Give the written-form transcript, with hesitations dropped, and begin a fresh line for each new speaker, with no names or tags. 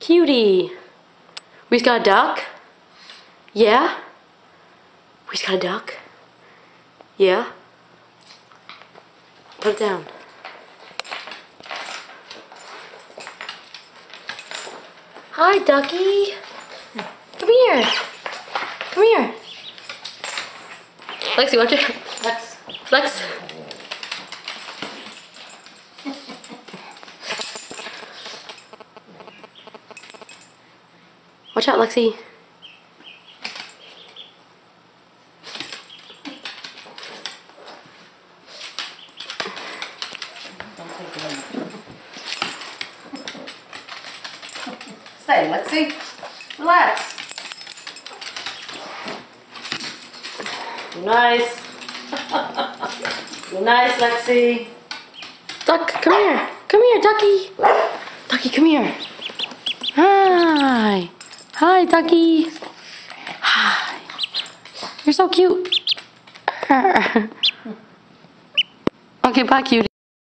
Cutie. We just got a duck? Yeah? We just got a duck? Yeah? Put it down. Hi, ducky. Come here. Come here. Lexi, watch it. Lex. Watch out, Lexi.
Stay, Lexi. Relax. Nice. Nice, Lexi.
Duck, come here. Come here, ducky. Ducky, come here. Hi. Hi, ducky. Hi. You're so cute. Okay, bye, cutie.